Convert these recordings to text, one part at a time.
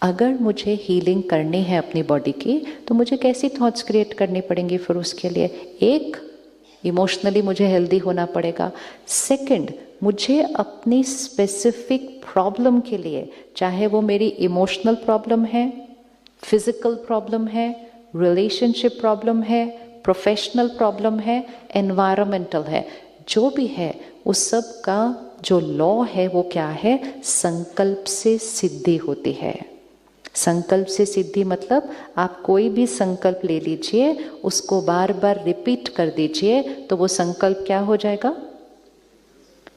अगर मुझे हीलिंग करनी है अपनी बॉडी की तो मुझे कैसी थॉट्स क्रिएट करनी पड़ेंगी फिर उसके लिए? एक, इमोशनली मुझे हेल्दी होना पड़ेगा। सेकंड, मुझे अपनी स्पेसिफिक प्रॉब्लम के लिए, चाहे वो मेरी इमोशनल प्रॉब्लम है, फिजिकल प्रॉब्लम है, रिलेशनशिप प्रॉब्लम है, प्रोफेशनल प्रॉब्लम है, एनवायरमेंटल है, जो भी है उस सब का जो लॉ है वो क्या है? संकल्प से सिद्धि होती है। संकल्प से सिद्धि मतलब आप कोई भी संकल्प ले लीजिए, उसको बार बार रिपीट कर दीजिए, तो वो संकल्प क्या हो जाएगा?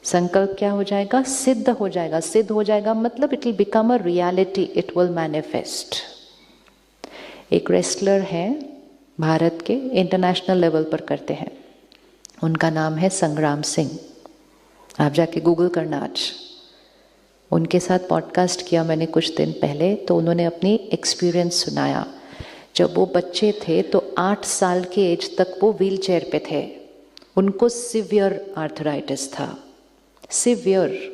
संकल्प क्या हो जाएगा? सिद्ध हो जाएगा। सिद्ध हो जाएगा मतलब it will become a reality, it will manifest. एक रेसलर है भारत के, इंटरनेशनल लेवल पर करते हैं, उनका नाम है संग्राम सिंह। आप जाके गूगल करना आज। उनके साथ पॉडकास्ट किया मैंने कुछ दिन पहले, तो उन्होंने अपनी एक्सपीरियंस सुनाया। जब वो बच्चे थे तो 8 साल के एज तक वो व्हील चेयर पे थे। उनको सिवियर आर्थराइटिस था, सिवियर।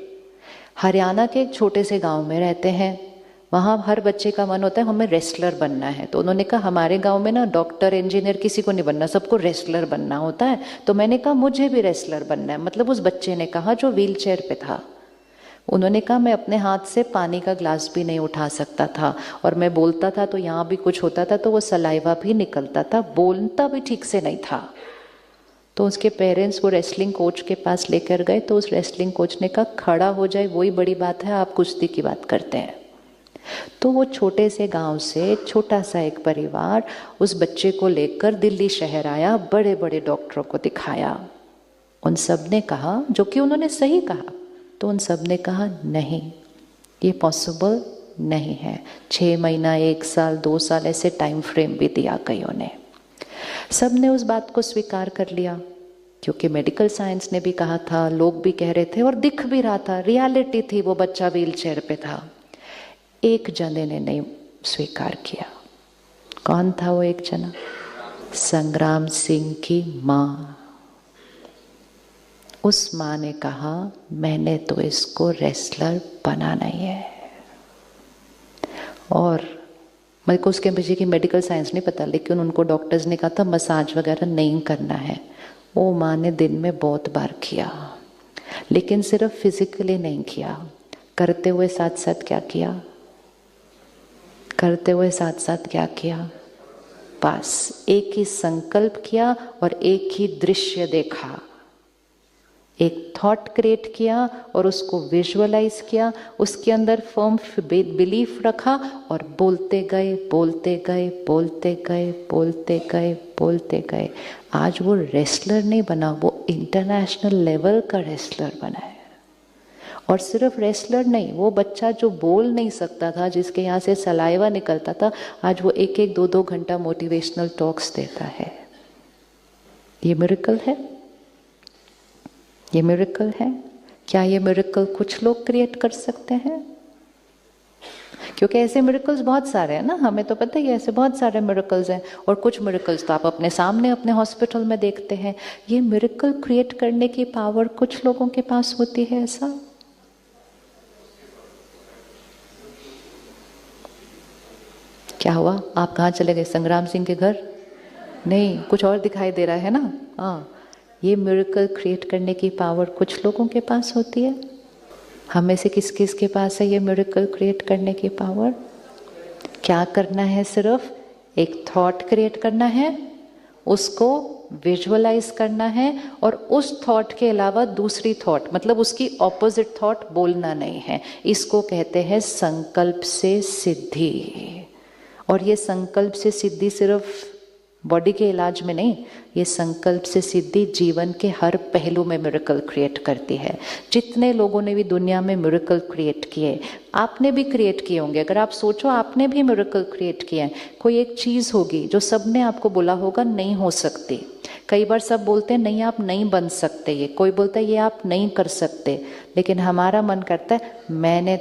हरियाणा के एक छोटे से गांव में रहते हैं। वहाँ हर बच्चे का मन होता है हमें रेसलर बनना है। तो उन्होंने कहा हमारे गांव में ना डॉक्टर इंजीनियर किसी को नहीं बनना, सबको रेसलर बनना होता है। तो मैंने कहा मुझे भी रेसलर बनना है। मतलब उस बच्चे ने कहा जो व्हील चेयर पे था। उन्होंने कहा मैं अपने हाथ से पानी का ग्लास भी नहीं उठा सकता था, और मैं बोलता था तो यहाँ भी कुछ होता था तो वो सलाइवा भी निकलता था, बोलता भी ठीक से नहीं था। तो उसके पेरेंट्स वो रेसलिंग कोच के पास लेकर गए, तो उस रेसलिंग कोच ने कहा खड़ा हो जाए वही बड़ी बात है, आप कुश्ती की बात करते हैं। तो वो छोटे से गांव से छोटा सा एक परिवार उस बच्चे को लेकर दिल्ली शहर आया, बड़े बड़े डॉक्टरों को दिखाया। उन सब ने कहा, जो कि उन्होंने सही कहा, तो उन सब ने कहा नहीं, ये पॉसिबल नहीं है। 6 महीना, 1 साल, 2 साल ऐसे टाइम फ्रेम भी दिया कईयों ने। सब ने उस बात को स्वीकार कर लिया, क्योंकि मेडिकल साइंस ने भी कहा था, लोग भी कह रहे थे और दिख भी रहा था, रियलिटी थी, वो बच्चा व्हील चेयर पे था। एक जने ने नहीं स्वीकार किया। कौन था वो एक जना? संग्राम सिंह की माँ। उस माँ ने कहा मैंने तो इसको रेसलर बना नहीं है। और मेरे को उसके पीछे की मेडिकल साइंस नहीं पता, लेकिन उनको डॉक्टर्स ने कहा था मसाज वगैरह नहीं करना है। वो माँ ने दिन में बहुत बार किया, लेकिन सिर्फ फिजिकली नहीं किया, करते हुए साथ साथ क्या किया? करते हुए साथ साथ क्या किया? बस एक ही संकल्प किया और एक ही दृश्य देखा। एक थॉट क्रिएट किया और उसको विजुअलाइज किया, उसके अंदर फर्म बिलीफ रखा और बोलते गए, बोलते गए, बोलते गए, बोलते गए, बोलते गए। आज वो रेसलर नहीं बना, वो इंटरनेशनल लेवल का रेसलर बना है। और सिर्फ रेसलर नहीं, वो बच्चा जो बोल नहीं सकता था, जिसके यहाँ से सलाइवा निकलता था, आज वो 1-1, 2-2 घंटा मोटिवेशनल टॉक्स देता है। ये मिरेकल है, ये मिरेकल है। क्या ये मिरेकल कुछ लोग क्रिएट कर सकते हैं? क्योंकि ऐसे मिरेकल्स बहुत सारे हैं ना, हमें तो पता ही है ऐसे बहुत सारे मिरेकल्स हैं। और कुछ मिरेकल्स तो आप अपने सामने अपने हॉस्पिटल में देखते हैं। ये मिरेकल क्रिएट करने की पावर कुछ लोगों के पास होती है। ऐसा क्या हुआ? आप कहाँ चले गए? संग्राम सिंह के घर? नहीं, कुछ और दिखाई दे रहा है ना। हाँ, ये मिरेकल क्रिएट करने की पावर कुछ लोगों के पास होती है। हमें से किस किस के पास है ये मिरेकल क्रिएट करने की पावर? क्या करना है? सिर्फ एक थॉट क्रिएट करना है, उसको विजुअलाइज करना है, और उस थॉट के अलावा दूसरी थॉट, मतलब उसकी ऑपोजिट थॉट बोलना नहीं है। इसको कहते हैं संकल्प से सिद्धि। और ये संकल्प से सिद्धि सिर्फ बॉडी के इलाज में नहीं, ये संकल्प से सिद्धि जीवन के हर पहलू में मिरेकल क्रिएट करती है। जितने लोगों ने भी दुनिया में मिरेकल क्रिएट किए, आपने भी क्रिएट किए होंगे। अगर आप सोचो, आपने भी मिरेकल क्रिएट किए हैं। कोई एक चीज़ होगी जो सबने आपको बोला होगा नहीं हो सकती। कई बार सब बोलते हैं नहीं आप नहीं बन सकते, ये कोई बोलता है ये आप नहीं कर सकते, लेकिन हमारा मन करता है मैंने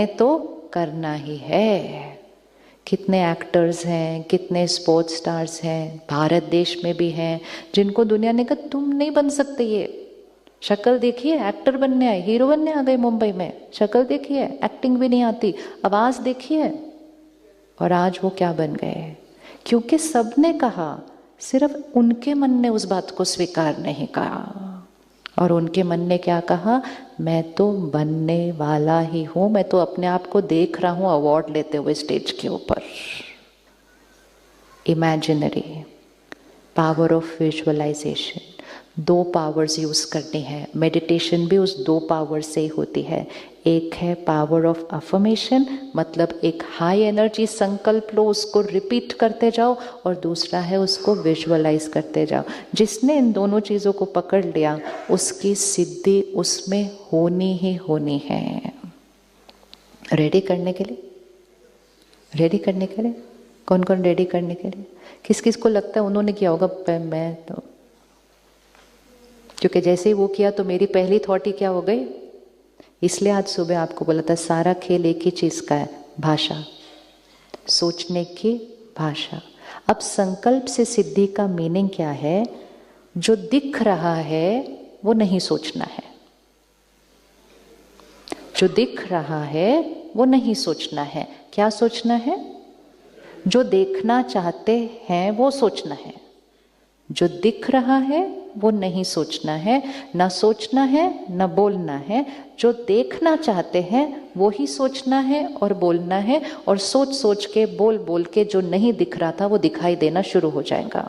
तो करना ही है। कितने एक्टर्स हैं, कितने स्पोर्ट्स स्टार्स हैं, भारत देश में भी हैं, जिनको दुनिया ने कहा तुम नहीं बन सकते ये, शक्ल देखिए, एक्टर बनने आए, हीरो बनने आ गए मुंबई में। शक्ल देखिए, एक्टिंग भी नहीं आती, आवाज देखिए, और आज वो क्या बन गए? क्योंकि सबने कहा, सिर्फ उनके मन ने उस बात को स्वीकार नहीं कहा। और उनके मन ने क्या कहा? मैं तो बनने वाला ही हूं, मैं तो अपने आप को देख रहा हूं अवार्ड लेते हुए स्टेज के ऊपर। Imaginary power of visualisation, 2 powers use करनी है। मेडिटेशन भी उस 2 पावर से ही होती है। एक है पावर ऑफ अफर्मेशन, मतलब एक हाई एनर्जी संकल्प लो, उसको रिपीट करते जाओ, और दूसरा है उसको विजुअलाइज करते जाओ। जिसने इन दोनों चीज़ों को पकड़ लिया उसकी सिद्धि उसमें होनी ही होनी है। रेडी करने के लिए, रेडी करने के लिए, कौन कौन रेडी करने के लिए? किस किस को लगता है उन्होंने किया होगा? मैं तो, क्योंकि जैसे ही वो किया तो मेरी पहली थॉट ही क्या हो गई, इसलिए आज सुबह आपको बोला था सारा खेल एक ही चीज का है, भाषा, सोचने की भाषा। अब संकल्प से सिद्धि का मीनिंग क्या है? जो दिख रहा है वो नहीं सोचना है, जो दिख रहा है वो नहीं सोचना है। क्या सोचना है? जो देखना चाहते हैं वो सोचना है। जो दिख रहा है वो नहीं सोचना है, ना सोचना है ना बोलना है। जो देखना चाहते हैं वो ही सोचना है और बोलना है, और सोच सोच के, बोल बोल के जो नहीं दिख रहा था वो दिखाई देना शुरू हो जाएगा।